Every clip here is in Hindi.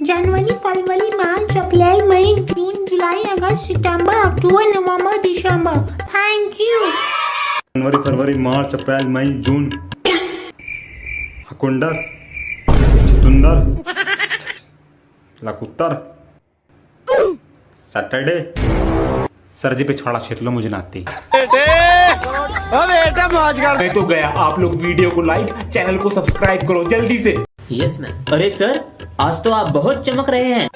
जनवरी, फरवरी, मार्च, अप्रैल, मई, जून, जुलाई, अगस्त, सितंबर, अक्टूबर, नवंबर, दिसंबर। Thank you. जनवरी, फरवरी, मार्च, अप्रैल, मई, जून। हकुंडर, चुतुंदर, लकुत्तर, सैटरडे। सर जी पे छोड़ा छेत लो, मुझे नाती। मैं तो गया। आप लोग वीडियो को लाइक, चैनल को सब्सक्राइब करो जल्दी से। Yes ma'am. अरे सर, आज तो आप बहुत चमक रहे हैं।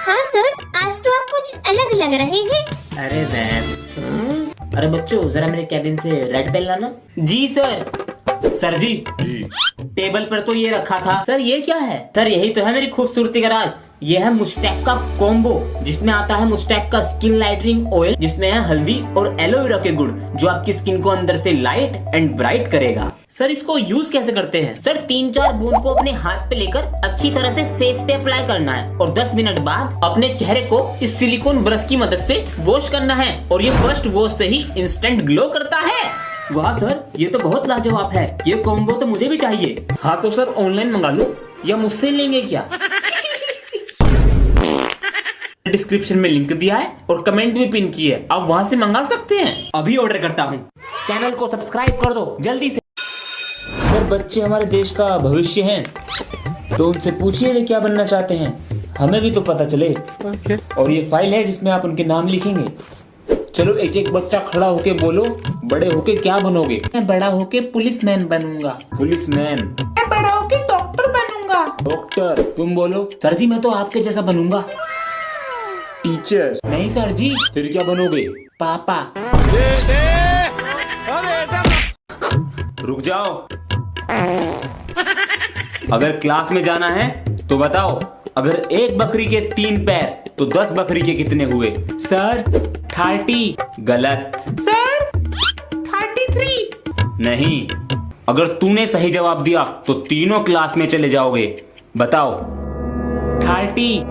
हाँ सर, आज तो आप कुछ अलग लग रहे हैं। अरे मैम। अरे बच्चों, जरा मेरे कैबिन से रेड पेन लाना। जी सर। सर जी, टेबल पर तो ये रखा था। सर ये क्या है? सर यही तो है मेरी खूबसूरती का राज। ये है मुस्टैक का कॉम्बो, जिसमें आता है मुस्टैक का स्किन लाइटनिंग ऑयल, जिसमें है हल्दी और एलोवेरा के गुण, जो आपकी स्किन को अंदर से लाइट एंड ब्राइट करेगा। सर इसको यूज कैसे करते हैं? सर 3-4 बूंद को अपने हाथ पे लेकर अच्छी तरह से फेस पे अप्लाई करना है और 10 मिनट बाद अपने चेहरे को इस सिलिकॉन ब्रश की मदद से वॉश करना है और ये फर्स्ट वॉश से ही इंस्टेंट ग्लो करता है। वाह सर, ये तो बहुत लाजवाब है। ये कॉम्बो तो मुझे भी चाहिए। हाँ तो सर ऑनलाइन मंगा लो या मुझसे लेंगे क्या? डिस्क्रिप्शन में लिंक दिया है और कमेंट भी पिन की है, आप वहां से मंगा सकते हैं। अभी ऑर्डर करता हूँ। चैनल को सब्सक्राइब कर दो जल्दी से। सर बच्चे हमारे देश का भविष्य हैं, तो उनसे पूछिए वे क्या बनना चाहते हैं, हमें भी तो पता चले। और ये फाइल है जिसमें आप उनके नाम लिखेंगे। चलो एक एक बच्चा खड़ा होके बोलो, बड़े होके क्या बनोगे? मैं बड़ा होके पुलिसमैन बनूंगा। पुलिसमैन। मैं बड़ा होके डॉक्टर बनूंगा। डॉक्टर। तुम बोलो। सर जी मैं तो आपके जैसा बनूंगा। टीचर। नहीं सर जी। फिर क्या बनोगे? पापा। रुक जाओ। अगर क्लास में जाना है तो बताओ, अगर एक बकरी के 3 पैर तो 10 बकरी के कितने हुए? सर 30। गलत। सर 33। नहीं, अगर तूने सही जवाब दिया तो तीनों क्लास में चले जाओगे। बताओ। 33।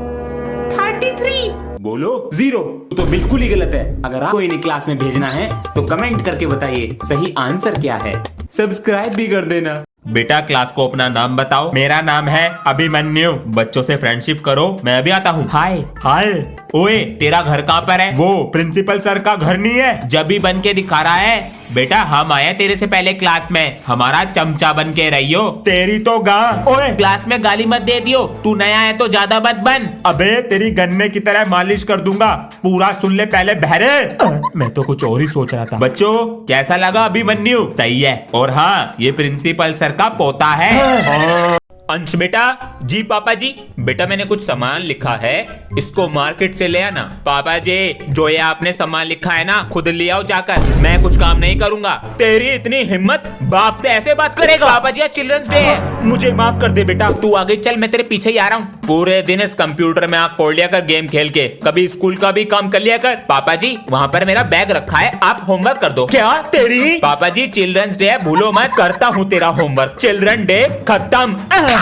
बोलो 0। तो बिल्कुल ही गलत है। अगर आपको इन्हीं क्लास में भेजना है तो कमेंट करके बताइए सही आंसर क्या है। सब्सक्राइब भी कर देना। बेटा क्लास को अपना नाम बताओ। मेरा नाम है अभिमन्यु। बच्चों से फ्रेंडशिप करो, मैं भी आता हूँ। हाय। हाय। ओए तेरा घर कहाँ पर है? वो प्रिंसिपल सर का घर नहीं है? जब भी बन के दिखा रहा है। बेटा हम आए तेरे से पहले क्लास में, हमारा चमचा बन के रहियो। तेरी तो गां। ओए क्लास में गाली मत दे दियो, तू नया है तो ज्यादा मत बन। अबे तेरी गन्ने की तरह मालिश कर दूंगा, पूरा सुन ले पहले बहरे। मैं तो कुछ और ही सोच रहा था। बच्चों कैसा लगा अभिमन्यु? सही है। और हाँ ये प्रिंसिपल सर का पोता है। अंश बेटा। जी पापा जी। बेटा मैंने कुछ सामान लिखा है, इसको मार्केट से ले आना। पापा जी जो ये आपने सामान लिखा है ना खुद ले आओ जाकर, मैं कुछ काम नहीं करूंगा। तेरी इतनी हिम्मत, बाप से ऐसे बात करेगा? पापा जी आज चिल्ड्रंस डे है, मुझे माफ कर दे बेटा। तू आगे चल, मैं तेरे पीछे ही आ रहा हूँ। पूरे दिन इस कंप्यूटर में आप फोड़ लिया कर गेम खेल के, कभी स्कूल का भी काम कर लिया कर। पापा जी वहाँ पर मेरा बैग रखा है, आप होमवर्क कर दो। क्या तेरी? पापा जी चिल्ड्रंस डे है, भूलो मत। करता हूँ तेरा होमवर्क। चिल्ड्रन डे खत्म।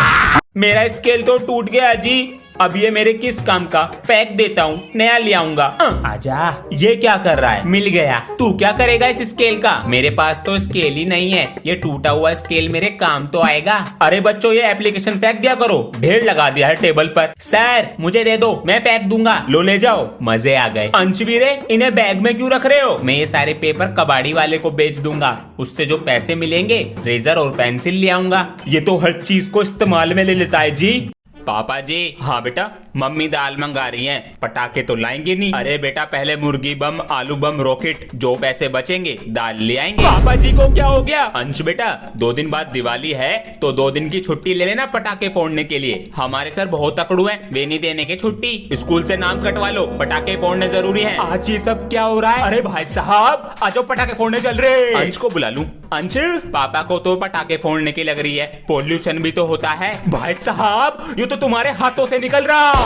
मेरा स्केल तो टूट गया जी, अब ये मेरे किस काम का? फेंक देता हूँ, नया ले आऊंगा। आजा। ये क्या कर रहा है? मिल गया। तू क्या करेगा इस स्केल का? मेरे पास तो स्केल ही नहीं है, ये टूटा हुआ स्केल मेरे काम तो आएगा। अरे बच्चों ये एप्लीकेशन फेंक दिया करो, ढेर लगा दिया है टेबल पर। सर मुझे दे दो, मैं फेंक दूंगा। लो ले जाओ। मजे आ गए। अंशवीरे इन्हें बैग में क्यों रख रहे हो? मैं ये सारे पेपर कबाड़ी वाले को बेच दूंगा, उससे जो पैसे मिलेंगे रेजर और पेंसिल ले आऊंगा। ये तो हर चीज को इस्तेमाल में ले लेता है जी। पापा जी। हाँ बेटा। मम्मी दाल मंगा रही हैं, पटाखे तो लाएंगे नहीं। अरे बेटा पहले मुर्गी बम, आलू बम, रॉकेट, जो पैसे बचेंगे दाल ले आएंगे। पापा जी को क्या हो गया? अंश बेटा 2 दिन बाद दिवाली है तो 2 दिन की छुट्टी ले लेना पटाखे फोड़ने के लिए। हमारे सर बहुत तकड़ू हैं, वे नहीं देने के छुट्टी। स्कूल से नाम कटवा लो, पटाखे फोड़ने जरूरी है। आज ये सब क्या हो रहा है? अरे भाई साहब आज पटाखे फोड़ने चल रहे। अंश को बुला लूं? अंश पापा को तो पटाखे फोड़ने की लग रही है, पोल्यूशन भी तो होता है। भाई साहब ये तो तुम्हारे हाथों से निकल रहा।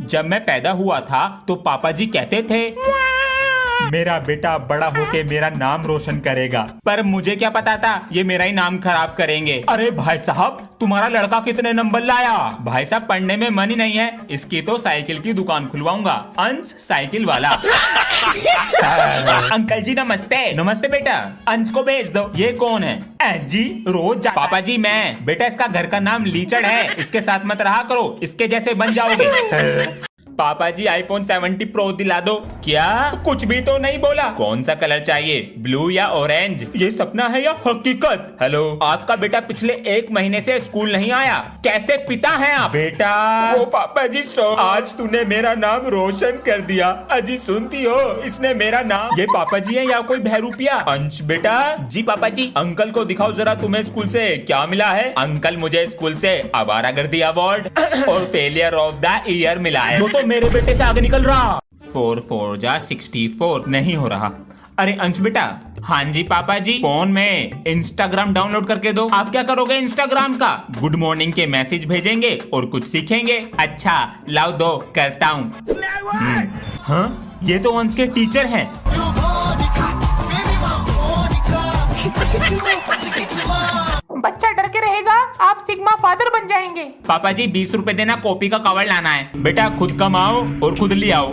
जब मैं पैदा हुआ था तो पापा जी कहते थे मेरा बेटा बड़ा होके मेरा नाम रोशन करेगा, पर मुझे क्या पता था ये मेरा ही नाम खराब करेंगे। अरे भाई साहब, तुम्हारा लड़का कितने नंबर लाया? भाई साहब, पढ़ने में मन ही नहीं है, इसकी तो साइकिल की दुकान खुलवाऊंगा, अंश साइकिल वाला। अंकल जी नमस्ते। नमस्ते बेटा, अंश को भेज दो। ये कौन है? जी रोज पापा जी मैं। बेटा इसका घर का नाम लीचड़ है, इसके साथ मत रहा करो, इसके जैसे बन जाओगे। पापा जी iPhone 70 Pro दिला दो। क्या? कुछ भी तो नहीं बोला। कौन सा कलर चाहिए, ब्लू या ऑरेंज? ये सपना है या हकीकत? हेलो, आपका बेटा पिछले 1 महीने से स्कूल नहीं आया, कैसे पिता हैं आप? बेटा ओ पापा जी आज तूने मेरा नाम रोशन कर दिया। अजी सुनती हो, इसने मेरा नाम। ये पापा जी है या कोई बहरूपिया? अंश बेटा। जी पापा जी। अंकल को दिखाओ जरा तुम्हें स्कूल से क्या मिला है। अंकल मुझे स्कूल से आवारागर्दी अवार्ड और फेलियर ऑफ द ईयर मिला है। वो तो मेरे बेटे से आगे निकल रहा। 4 4 जा 64 नहीं हो रहा। अरे अंश बेटा। हाँ जी पापा जी। फोन में इंस्टाग्राम डाउनलोड करके दो। आप क्या करोगे इंस्टाग्राम का? गुड मॉर्निंग के मैसेज भेजेंगे और कुछ सीखेंगे। अच्छा लाओ दो, करता हूँ। हाँ, ये तो अंश के टीचर हैं। बच्चा डर के रहेगा, आप सिग्मा फादर बन जाएंगे। पापा जी 20 रुपए देना, कॉपी का कवर लाना है। बेटा खुद कमाओ और खुद ले आओ।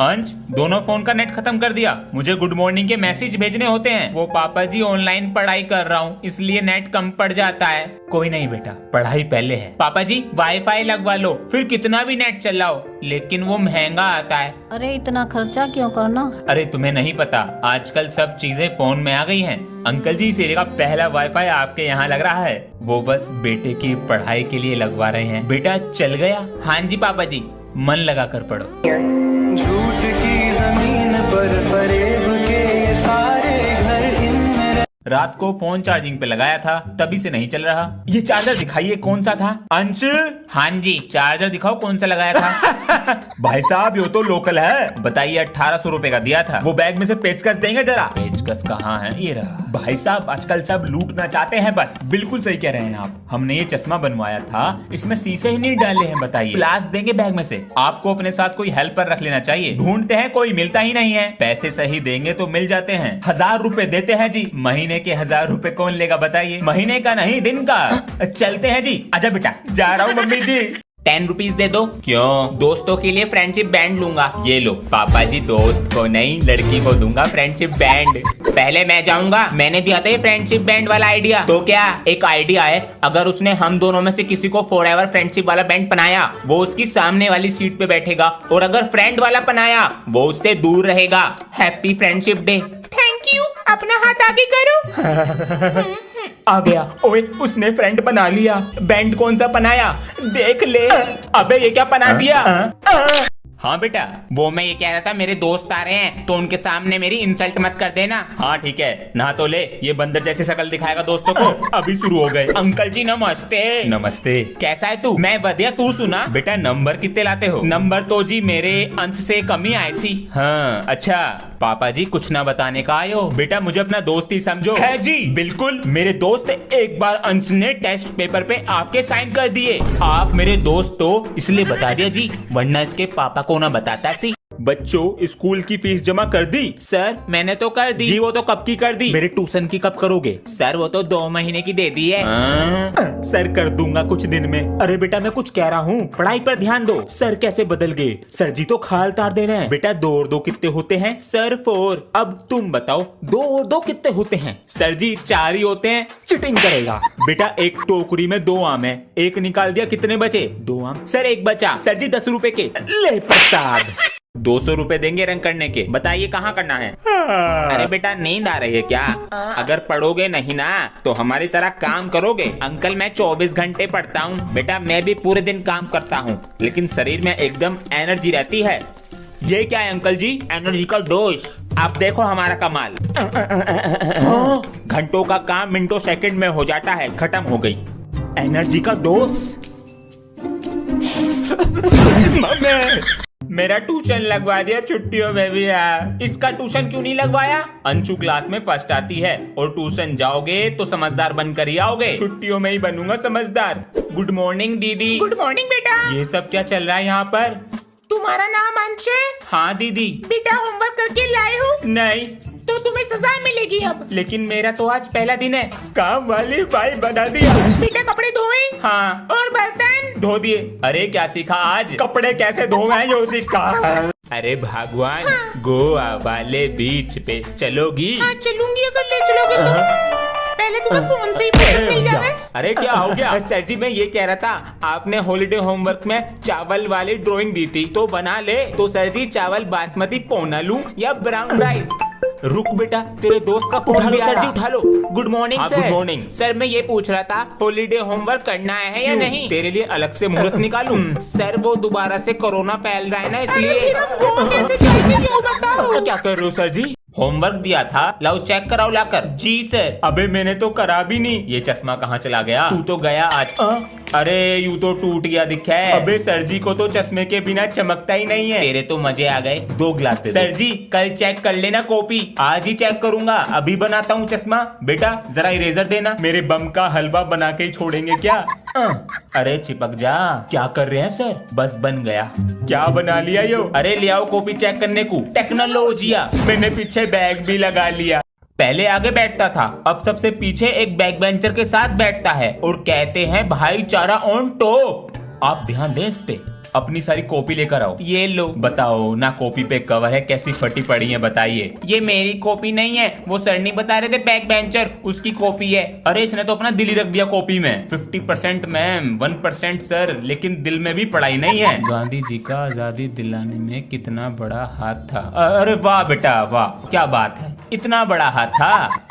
अंश दोनों फोन का नेट खत्म कर दिया, मुझे गुड मॉर्निंग के मैसेज भेजने होते हैं। वो पापा जी ऑनलाइन पढ़ाई कर रहा हूँ, इसलिए नेट कम पड़ जाता है। कोई नहीं बेटा, पढ़ाई पहले है। पापा जी वाईफाई लगवा लो, फिर कितना भी नेट चलाओ, लेकिन वो महंगा आता है। अरे इतना खर्चा क्यों करना? अरे तुम्हें नहीं पता, आजकल सब चीजें फोन में आ गई हैं। अंकल जी इस एरिया का पहला वाईफाई आपके यहाँ लग रहा है, वो बस बेटे की पढ़ाई के लिए लगवा रहे हैं। बेटा चल गया? हाँ जी पापा जी, मन लगा कर पढ़ो। झूठ की जमीन पर फरेब के सारे घर इनमें। रात को फोन चार्जिंग पे लगाया था, तभी से नहीं चल रहा। ये चार्जर दिखाइए कौन सा था। अंश। हाँ जी, चार्जर दिखाओ कौन सा लगाया था। भाई साहब ये तो लोकल है। बताइए 1800 रुपए का दिया था। वो बैग में से पेचकस देंगे जरा। पेचकस कहाँ है? ये रहा। भाई साहब आजकल सब लूटना चाहते हैं बस। बिल्कुल सही कह रहे हैं आप। हमने ये चश्मा बनवाया था, इसमें शीशे ही नहीं डाले हैं। बताइए ग्लास देंगे बैग में से। आपको अपने साथ कोई हेल्पर रख लेना चाहिए। ढूंढते हैं, कोई मिलता ही नहीं है। पैसे सही देंगे तो मिल जाते हैं। 1000 रुपए देते हैं जी। महीने के 1000 रुपए कौन लेगा बताइए? महीने का नहीं, दिन का। चलते हैं जी। आजा बेटा, जा रहा हूँ मम्मी जी। 10 रुपीज दे दो। क्यों? दोस्तों के लिए फ्रेंडशिप बैंड लूंगा। ये लो पापा जी, दोस्त को नहीं लड़की को दूंगा फ्रेंडशिप बैंड। पहले मैं जाऊंगा, मैंने दिया था ये फ्रेंडशिप बैंड वाला आइडिया। तो क्या एक आइडिया है, अगर उसने हम दोनों में से किसी को फॉरएवर फ्रेंडशिप वाला बैंड बनाया, वो उसकी सामने वाली सीट पे बैठेगा, और अगर फ्रेंड वाला बनाया, वो उससे दूर रहेगा। Happy friendship day. Thank you, अपना हाथ आगे करो। आ गया। ओए उसने फ्रेंड बना लिया। बैंड कौन सा बनाया देख ले। अबे ये क्या बना दिया? हाँ बेटा, वो मैं ये कह रहा था, मेरे दोस्त आ रहे हैं तो उनके सामने मेरी इंसल्ट मत कर देना। हाँ ठीक है, ना तो ले। ये बंदर जैसी शक्ल दिखाएगा दोस्तों को। अभी शुरू हो गए। अंकल जी नमस्ते। नमस्ते। कैसा है तू? मैं बढ़िया, तू सुना? बेटा नंबर कितने लाते हो? नंबर तो जी मेरे अंश से कम ही आए सी। हाँ अच्छा, पापा जी कुछ ना बताने का आयो। बेटा मुझे अपना दोस्त ही समझो। है जी बिल्कुल मेरे दोस्त। एक बार अंश ने टेस्ट पेपर पे आपके साइन कर दिए। आप मेरे दोस्त तो इसलिए बता दिया जी, वरना इसके पापा को ना बताता सी। बच्चों स्कूल की फीस जमा कर दी? सर मैंने तो कर दी। जी वो तो कब की कर दी? मेरे ट्यूशन की कब करोगे? सर वो तो 2 महीने की दे दी है। सर कर दूंगा कुछ दिन में। अरे बेटा मैं कुछ कह रहा हूँ, पढ़ाई पर ध्यान दो। सर कैसे बदल गए? सर जी तो खाल तार दे रहे हैं। बेटा 2 और 2 कितने होते हैं? सर 4। अब तुम बताओ 2 और 2 कितने होते हैं? सर जी 4 ही होते हैं। चिटिंग करेगा। बेटा एक टोकरी में 2 आम है, एक निकाल दिया, कितने बचे? 2 आम। सर एक बचा। सर जी 10 रुपए के। ले प्रसाद। 200 रुपए देंगे रंग करने के। बताइए कहाँ करना है? अरे बेटा नींद आ रही है क्या? अगर पढ़ोगे नहीं ना तो हमारी तरह काम करोगे। अंकल मैं 24 घंटे पढ़ता हूँ। बेटा मैं भी पूरे दिन काम करता हूँ, लेकिन शरीर में एकदम एनर्जी रहती है। ये क्या है अंकल जी? एनर्जी का डोज। आप देखो हमारा कमाल। घंटों का काम मिनटों सेकंड में हो जाता है। खत्म हो गई एनर्जी का डोज। मेरा ट्यूशन लगवा दिया छुट्टियों में भी है। इसका ट्यूशन क्यों नहीं लगवाया? अंशु क्लास में फर्स्ट आती है, और ट्यूशन जाओगे तो समझदार बनकर ही आओगे। छुट्टियों में ही बनूंगा समझदार। गुड मॉर्निंग दीदी। गुड मॉर्निंग बेटा। ये सब क्या चल रहा है यहाँ पर? तू तुम्हारा नाम अंश है? हाँ दीदी। बेटा होमवर्क करके लाए हो? नहीं। तो तुम्हें सजा मिलेगी अब। लेकिन मेरा तो आज पहला दिन है। काम वाली बाई बना दिया। बेटा कपड़े धोए? हाँ। और बर्तन? धो दिए। अरे क्या सीखा आज? कपड़े कैसे धोए यो सीखा। अरे भगवान, गोवा वाले बीच पे चलोगी? हाँ चलूंगी अगर ले चलोगे तो। पहले तुम्हें फोन से ही पैसे मिल जाए। अरे क्या हो गया? सर जी मैं ये कह रहा था, आपने हॉलीडे होमवर्क में चावल वाली ड्राइंग दी थी तो बना ले। तो सर जी चावल बासमती पौना लूं या ब्राउन राइस? रुक बेटा, तेरे दोस्त का फोन उठा लो भी आ सर रहा। जी, उठा लो। गुड मॉर्निंग हाँ, सर। Good morning. सर मैं ये पूछ रहा था, हॉलीडे होमवर्क करना है या नहीं? तेरे लिए अलग से मुहूर्त निकालूं? सर वो दोबारा से कोरोना फैल रहा है ना, अरे इसलिए। फिर हम गोवा कैसे जाएंगे ये बताओ। क्या कर रहे हो सर जी? होमवर्क दिया था, लाओ चेक कराओ लाकर। जी सर। अबे मैंने तो करा भी नहीं। ये चश्मा कहाँ चला गया? तू तो गया आज। अरे यूं तो टूट गया दिखा है। अबे सर जी को तो चश्मे के बिना चमकता ही नहीं है। तेरे तो मजे आ गए। 2 ग्लास दे दो। सर जी कल चेक कर लेना कॉपी। आज ही चेक करूंगा, अभी बनाता हूँ चश्मा। बेटा जरा इरेजर देना। मेरे बम का हलवा बना के ही छोड़ेंगे क्या? अरे चिपक जा। क्या कर रहे हैं सर? बस बन गया। क्या बना लिया यो? अरे ले आओ कॉपी चेक करने को। टेक्नोलॉजिया। मैंने पीछे बैग भी लगा लिया। पहले आगे बैठता था, अब सबसे पीछे एक बैक बेंचर के साथ बैठता है और कहते हैं भाईचारा ऑन टॉप। आप ध्यान दें इस पे। अपनी सारी कॉपी लेकर आओ। ये लो। बताओ ना, कॉपी पे कवर है कैसी फटी पड़ी है बताइए। ये मेरी कॉपी नहीं है, वो सर नहीं बता रहे थे बैक बेंचर, उसकी कॉपी है। अरे इसने तो अपना दिल ही रख दिया कॉपी में। 50% मैम, 1% सर, लेकिन दिल में भी पढ़ाई नहीं है। गांधी जी का आजादी दिलाने में कितना बड़ा हाथ था। अरे वाह बेटा वाह, क्या बात है, इतना बड़ा हाथ था।